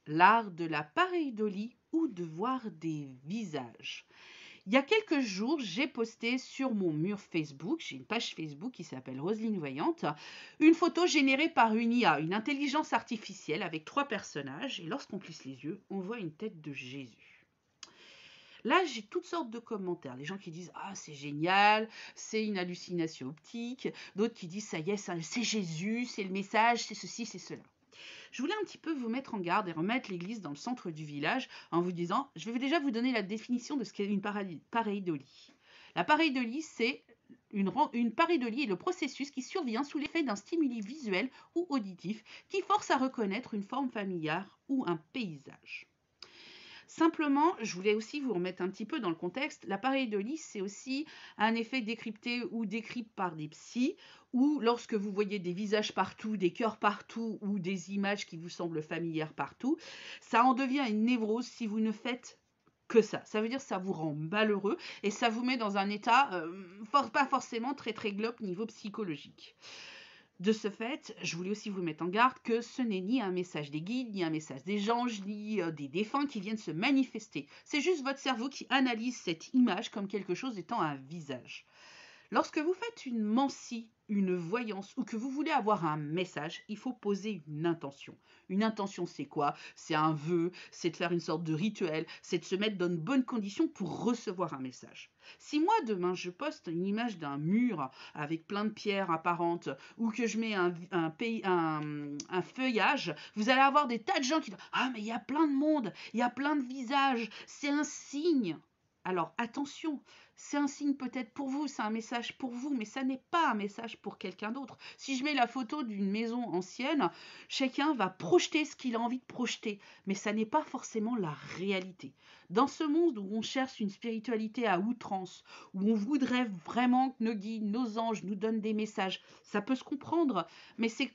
l'art de la pareidolie ou de voir des visages. Il y a quelques jours, j'ai posté sur mon mur Facebook, j'ai une page Facebook qui s'appelle Roselyne Voyante, une photo générée par une IA, une intelligence artificielle avec 3 personnages, et lorsqu'on plisse les yeux, on voit une tête de Jésus. Là, j'ai toutes sortes de commentaires. Les gens qui disent ah c'est génial, c'est une hallucination optique. D'autres qui disent ça y est, c'est Jésus, c'est le message, c'est ceci, c'est cela. Je voulais un petit peu vous mettre en garde et remettre l'église dans le centre du village en vous disant, je vais déjà vous donner la définition de ce qu'est une pareidolie. La pareidolie, c'est une pareidolie est le processus qui survient sous l'effet d'un stimuli visuel ou auditif qui force à reconnaître une forme familière ou un paysage. Simplement, je voulais aussi vous remettre un petit peu dans le contexte. La pareidolie, c'est aussi un effet décrypté ou décrit par des psys, ou lorsque vous voyez des visages partout, des cœurs partout, ou des images qui vous semblent familières partout, ça en devient une névrose si vous ne faites que ça. Ça veut dire que ça vous rend malheureux et ça vous met dans un état pas forcément très très globe niveau psychologique. De ce fait, je voulais aussi vous mettre en garde que ce n'est ni un message des guides, ni un message des anges, ni des défunts qui viennent se manifester. C'est juste votre cerveau qui analyse cette image comme quelque chose étant un visage. Lorsque vous faites une mancie, une voyance ou que vous voulez avoir un message, il faut poser une intention. Une intention, c'est quoi? C'est un vœu, c'est de faire une sorte de rituel, c'est de se mettre dans de bonnes conditions pour recevoir un message. Si moi, demain, je poste une image d'un mur avec plein de pierres apparentes ou que je mets un feuillage, vous allez avoir des tas de gens qui disent « Ah, mais il y a plein de monde, il y a plein de visages, c'est un signe !» Alors attention, c'est un signe peut-être pour vous, c'est un message pour vous, mais ça n'est pas un message pour quelqu'un d'autre. Si je mets la photo d'une maison ancienne, chacun va projeter ce qu'il a envie de projeter, mais ça n'est pas forcément la réalité. Dans ce monde où on cherche une spiritualité à outrance, où on voudrait vraiment que nos guides, nos anges nous donnent des messages, ça peut se comprendre, mais c'est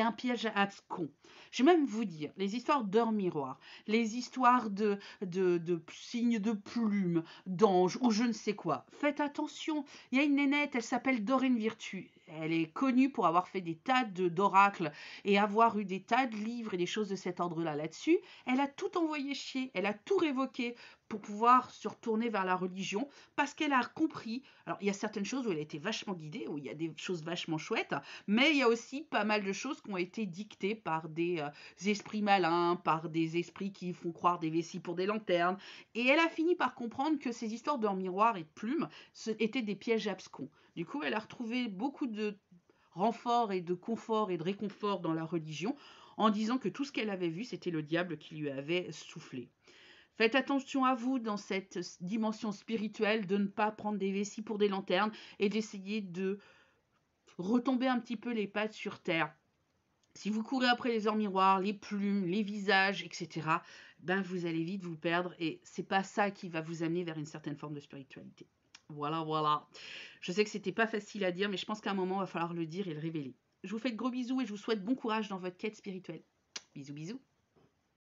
un piège à con. Je vais même vous dire, les histoires d'heures miroirs, les histoires de signes de plumes, d'anges ou je ne sais quoi. Faites attention, il y a une nénette, elle s'appelle Dorine Virtue. Elle est connue pour avoir fait des tas d'oracles et avoir eu des tas de livres et des choses de cet ordre-là là-dessus. Elle a tout envoyé chier, elle a tout révoqué pour pouvoir se retourner vers la religion parce qu'elle a compris. Alors, il y a certaines choses où elle a été vachement guidée, où il y a des choses vachement chouettes, mais il y a aussi pas mal de choses qui ont été dictées par des esprits malins, par des esprits qui font croire des vessies pour des lanternes. Et elle a fini par comprendre que ces histoires de miroirs et de plumes étaient des pièges abscons. Du coup, elle a retrouvé beaucoup de renfort et de confort et de réconfort dans la religion en disant que tout ce qu'elle avait vu, c'était le diable qui lui avait soufflé. Faites attention à vous dans cette dimension spirituelle de ne pas prendre des vessies pour des lanternes et d'essayer de retomber un petit peu les pattes sur terre. Si vous courez après les heures miroirs, les plumes, les visages, etc., ben vous allez vite vous perdre et c'est pas ça qui va vous amener vers une certaine forme de spiritualité. Voilà, voilà. Je sais que c'était pas facile à dire, mais je pense qu'à un moment, il va falloir le dire et le révéler. Je vous fais de gros bisous et je vous souhaite bon courage dans votre quête spirituelle. Bisous, bisous.